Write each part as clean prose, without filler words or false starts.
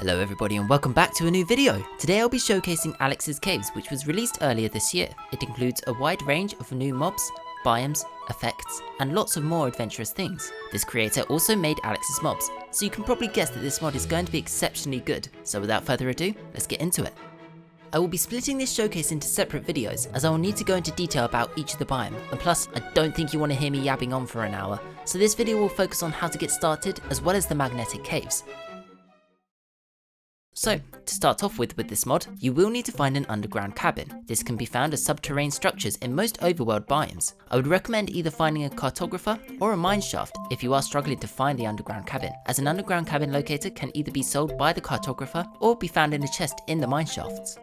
Hello everybody and welcome back to a new video. Today I'll be showcasing Alex's Caves, which was released earlier this year. It includes a wide range of new mobs, biomes, effects, and lots of more adventurous things. This creator also made Alex's mobs, so you can probably guess that this mod is going to be exceptionally good. So without further ado, let's get into it. I will be splitting this showcase into separate videos, as I will need to go into detail about each of the biome, and plus I don't think you want to hear me yabbing on for an hour, so this video will focus on how to get started as well as the magnetic caves. So, to start off with this mod, you will need to find an underground cabin. This can be found as subterranean structures in most overworld biomes. I would recommend either finding a cartographer or a mine shaft if you are struggling to find the underground cabin, as an underground cabin locator can either be sold by the cartographer or be found in a chest in the mine shafts.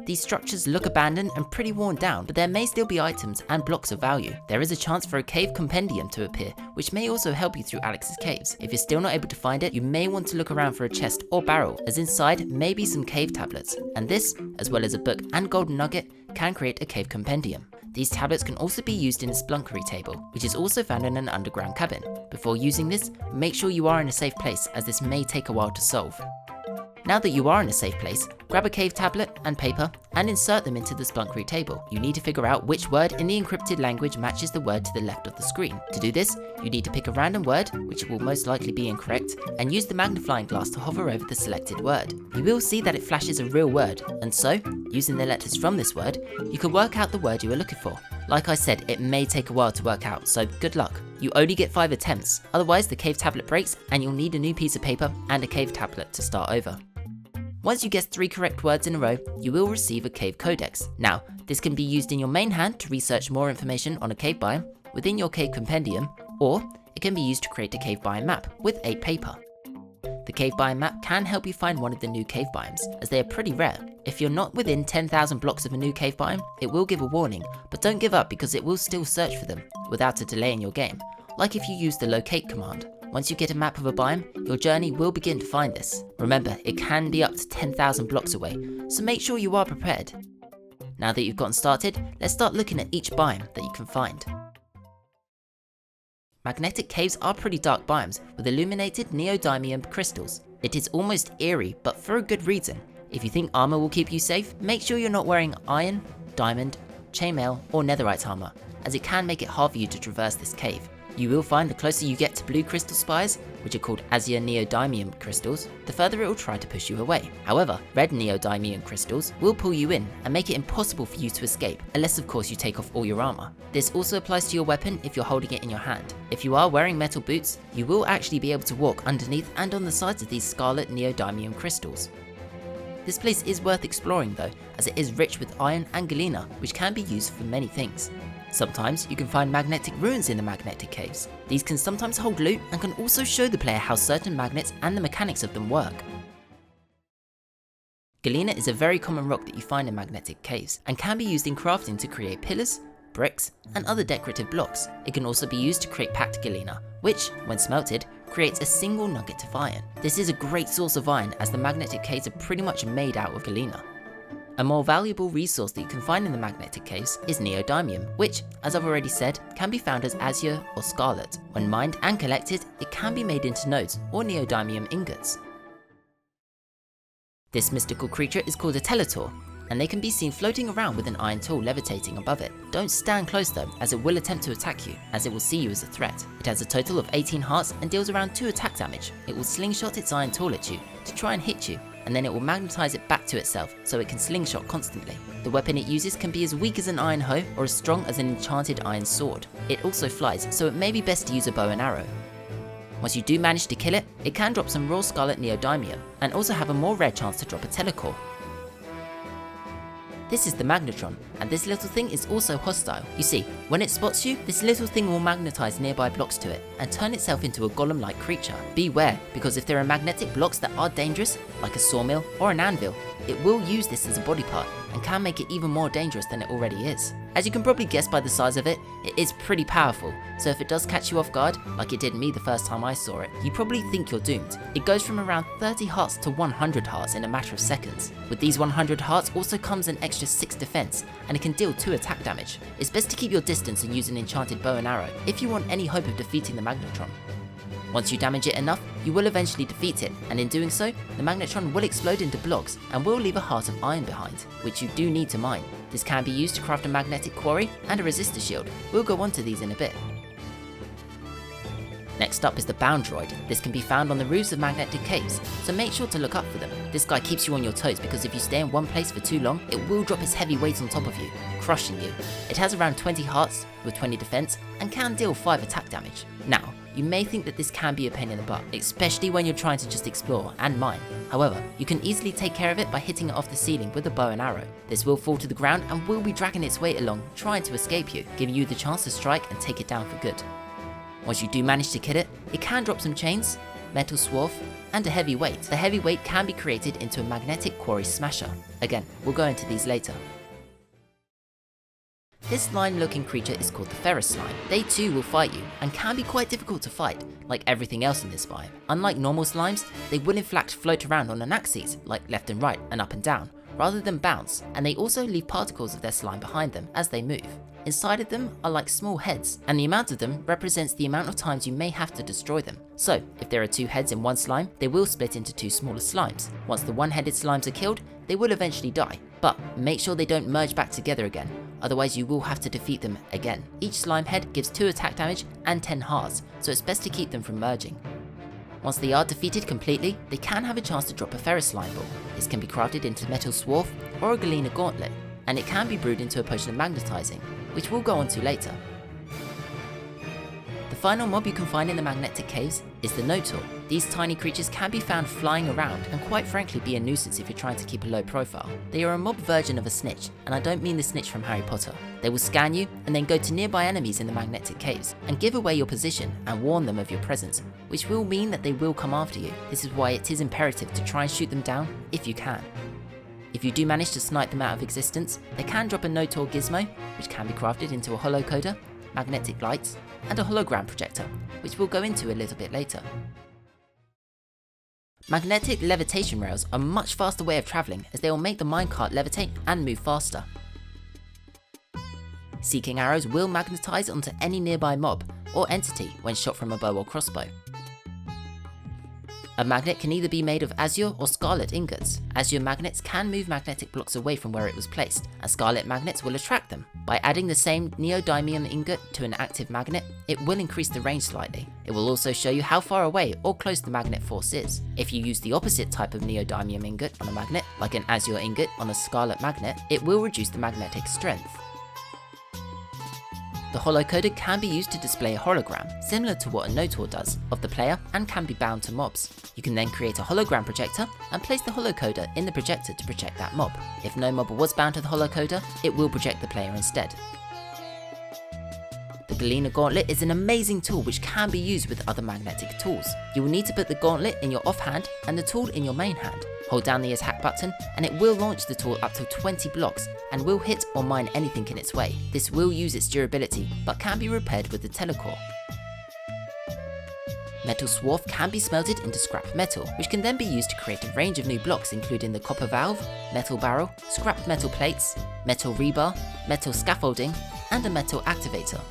These structures look abandoned and pretty worn down, but there may still be items and blocks of value. There is a chance for a cave compendium to appear, which may also help you through Alex's Caves. If you're still not able to find it, you may want to look around for a chest or barrel, as inside may be some cave tablets, and this, as well as a book and golden nugget, can create a cave compendium. These tablets can also be used in a splunkery table, which is also found in an underground cabin. Before using this, make sure you are in a safe place, as this may take a while to solve. Now that you are in a safe place, grab a cave tablet and paper and insert them into the splunkery table. You need to figure out which word in the encrypted language matches the word to the left of the screen. To do this, you need to pick a random word, which will most likely be incorrect, and use the magnifying glass to hover over the selected word. You will see that it flashes a real word, and so, using the letters from this word, you can work out the word you are looking for. Like I said, it may take a while to work out, so good luck. You only get 5 attempts, otherwise the cave tablet breaks and you'll need a new piece of paper and a cave tablet to start over. Once you guess 3 correct words in a row, you will receive a cave codex. Now, this can be used in your main hand to research more information on a cave biome within your cave compendium, or it can be used to create a cave biome map with 8 paper. The cave biome map can help you find one of the new cave biomes, as they are pretty rare. If you're not within 10,000 blocks of a new cave biome, it will give a warning, but don't give up because it will still search for them without a delay in your game, like if you use the locate command. Once you get a map of a biome, your journey will begin to find this. Remember, it can be up to 10,000 blocks away, so make sure you are prepared. Now that you've gotten started, let's start looking at each biome that you can find. Magnetic caves are pretty dark biomes with illuminated neodymium crystals. It is almost eerie, but for a good reason. If you think armor will keep you safe, make sure you're not wearing iron, diamond, chainmail, or netherite armor, as it can make it hard for you to traverse this cave. You will find the closer you get to blue crystal spires, which are called azure neodymium crystals, the further it will try to push you away. However, red neodymium crystals will pull you in and make it impossible for you to escape, unless of course you take off all your armor. This also applies to your weapon if you're holding it in your hand. If you are wearing metal boots, you will actually be able to walk underneath and on the sides of these scarlet neodymium crystals. This place is worth exploring though, as it is rich with iron and galena, which can be used for many things. Sometimes you can find magnetic ruins in the magnetic caves. These can sometimes hold loot and can also show the player how certain magnets and the mechanics of them work. Galena is a very common rock that you find in magnetic caves and can be used in crafting to create pillars, bricks, and other decorative blocks. It can also be used to create packed galena, which, when smelted, creates a single nugget of iron. This is a great source of iron, as the magnetic caves are pretty much made out of galena. A more valuable resource that you can find in the magnetic caves is neodymium, which, as I've already said, can be found as azure or scarlet. When mined and collected, it can be made into nodes or neodymium ingots. This mystical creature is called a Teletor, and they can be seen floating around with an iron tool levitating above it. Don't stand close though, as it will attempt to attack you, as it will see you as a threat. It has a total of 18 hearts and deals around 2 attack damage. It will slingshot its iron tool at you to try and hit you, and then it will magnetize it back to itself so it can slingshot constantly. The weapon it uses can be as weak as an iron hoe or as strong as an enchanted iron sword. It also flies, so it may be best to use a bow and arrow. Once you do manage to kill it, it can drop some raw scarlet neodymium and also have a more rare chance to drop a telecore. This is the magnetron, and this little thing is also hostile. You see, when it spots you, this little thing will magnetize nearby blocks to it and turn itself into a golem-like creature. Beware, because if there are magnetic blocks that are dangerous, like a sawmill or an anvil, it will use this as a body part and can make it even more dangerous than it already is. As you can probably guess by the size of it, it is pretty powerful, so if it does catch you off guard, like it did me the first time I saw it, you probably think you're doomed. It goes from around 30 hearts to 100 hearts in a matter of seconds. With these 100 hearts also comes an extra 6 defense, and it can deal 2 attack damage. It's best to keep your distance and use an enchanted bow and arrow if you want any hope of defeating the magnetron. Once you damage it enough, you will eventually defeat it, and in doing so, the magnetron will explode into blocks and will leave a heart of iron behind, which you do need to mine. This can be used to craft a magnetic quarry and a resistor shield. We'll go on to these in a bit. Next up is the bound droid. This can be found on the roofs of magnetic caves, so make sure to look up for them. This guy keeps you on your toes because if you stay in one place for too long, it will drop its heavy weight on top of you, crushing you. It has around 20 hearts with 20 defense and can deal 5 attack damage. Now, you may think that this can be a pain in the butt, especially when you're trying to just explore and mine. However, you can easily take care of it by hitting it off the ceiling with a bow and arrow. This will fall to the ground and will be dragging its weight along, trying to escape you, giving you the chance to strike and take it down for good. Once you do manage to kill it, it can drop some chains, metal swarf, and a heavy weight. The heavy weight can be created into a magnetic quarry smasher. Again, we'll go into these later. This slime-looking creature is called the ferrous slime. They too will fight you, and can be quite difficult to fight, like everything else in this biome. Unlike normal slimes, they will in fact float around on an axis, like left and right and up and down, rather than bounce, and they also leave particles of their slime behind them as they move. Inside of them are like small heads, and the amount of them represents the amount of times you may have to destroy them. So, if there are 2 heads in one slime, they will split into 2 smaller slimes. Once the one-headed slimes are killed, they will eventually die, but make sure they don't merge back together again, otherwise you will have to defeat them again. Each slime head gives 2 attack damage and 10 hearts, so it's best to keep them from merging. Once they are defeated completely, they can have a chance to drop a ferrous slime ball. This can be crafted into metal swarf or a galena gauntlet, and it can be brewed into a potion of magnetizing, which we'll go on to later. The final mob you can find in the magnetic caves is the Notor. These tiny creatures can be found flying around and quite frankly be a nuisance if you're trying to keep a low profile. They are a mob version of a snitch, and I don't mean the snitch from Harry Potter. They will scan you and then go to nearby enemies in the magnetic caves and give away your position and warn them of your presence, which will mean that they will come after you. This is why it is imperative to try and shoot them down if you can. If you do manage to snipe them out of existence, they can drop a Notor gizmo, which can be crafted into a holocoder, magnetic lights, and a hologram projector, which we'll go into a little bit later. Magnetic levitation rails are a much faster way of travelling as they will make the minecart levitate and move faster. Seeking arrows will magnetize onto any nearby mob or entity when shot from a bow or crossbow. A magnet can either be made of azure or scarlet ingots. Azure magnets can move magnetic blocks away from where it was placed, and scarlet magnets will attract them. By adding the same neodymium ingot to an active magnet, it will increase the range slightly. It will also show you how far away or close the magnet force is. If you use the opposite type of neodymium ingot on a magnet, like an azure ingot on a scarlet magnet, it will reduce the magnetic strength. The holocoder can be used to display a hologram, similar to what a Notor does, of the player and can be bound to mobs. You can then create a hologram projector and place the holocoder in the projector to project that mob. If no mob was bound to the holocoder, it will project the player instead. The galena gauntlet is an amazing tool which can be used with other magnetic tools. You will need to put the gauntlet in your offhand and the tool in your main hand. Hold down the attack button and it will launch the tool up to 20 blocks and will hit or mine anything in its way. This will use its durability but can be repaired with the telecore. Metal swarf can be smelted into scrap metal, which can then be used to create a range of new blocks including the copper valve, metal barrel, scrap metal plates, metal rebar, metal scaffolding, and a metal activator.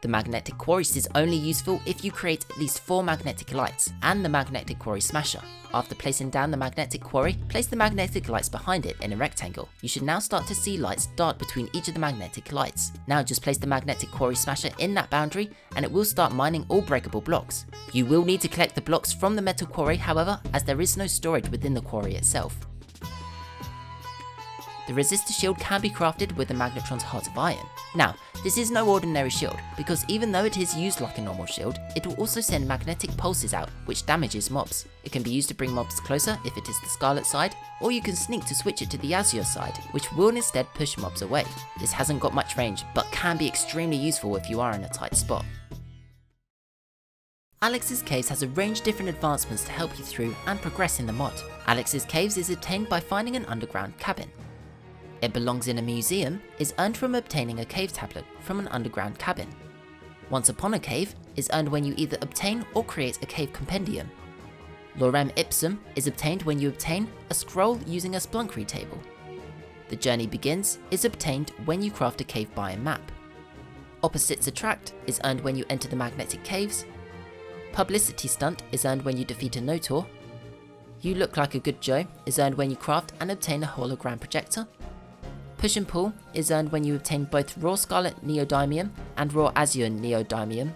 The magnetic quarries is only useful if you create at least 4 magnetic lights and the magnetic quarry smasher. After placing down the magnetic quarry, place the magnetic lights behind it in a rectangle. You should now start to see lights dart between each of the magnetic lights. Now just place the magnetic quarry smasher in that boundary and it will start mining all breakable blocks. You will need to collect the blocks from the metal quarry however, as there is no storage within the quarry itself. The resistor shield can be crafted with the magnetron's heart of iron. Now, this is no ordinary shield, because even though it is used like a normal shield, it will also send magnetic pulses out, which damages mobs. It can be used to bring mobs closer if it is the scarlet side, or you can sneak to switch it to the azure side, which will instead push mobs away. This hasn't got much range, but can be extremely useful if you are in a tight spot. Alex's Caves has a range of different advancements to help you through and progress in the mod. Alex's Caves is obtained by finding an underground cabin. It belongs in a museum is earned from obtaining a cave tablet from an underground cabin. Once upon a cave is earned when you either obtain or create a cave compendium. Lorem Ipsum is obtained when you obtain a scroll using a Spelunky table. The Journey Begins is obtained when you craft a cave biome map. Opposites Attract is earned when you enter the magnetic caves. Publicity Stunt is earned when you defeat a Notor. You Look Like a Good Joe is earned when you craft and obtain a hologram projector. Push and Pull is earned when you obtain both Raw Scarlet Neodymium and Raw Azure Neodymium.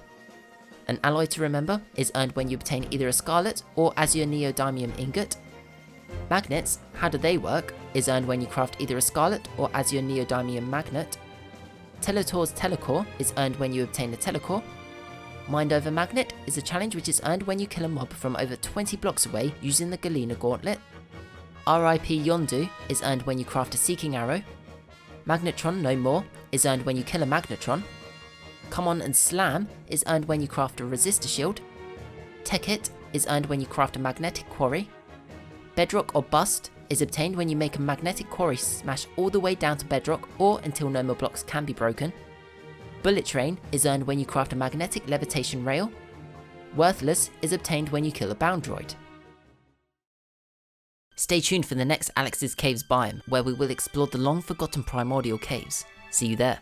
An Alloy to Remember is earned when you obtain either a Scarlet or Azure Neodymium ingot. Magnets, how do they work, is earned when you craft either a Scarlet or Azure Neodymium magnet. Teletor's Telecore is earned when you obtain a Telecore. Mind Over Magnet is a challenge which is earned when you kill a mob from over 20 blocks away using the Galena Gauntlet. RIP Yondu is earned when you craft a Seeking Arrow. Magnetron No More is earned when you kill a Magnetron. Come On and Slam is earned when you craft a Resistor Shield. Tech Hit is earned when you craft a Magnetic Quarry. Bedrock or Bust is obtained when you make a Magnetic Quarry smash all the way down to bedrock or until no more blocks can be broken. Bullet Train is earned when you craft a Magnetic Levitation Rail. Worthless is obtained when you kill a Bound Droid. Stay tuned for the next Alex's Caves biome, where we will explore the long forgotten primordial caves. See you there.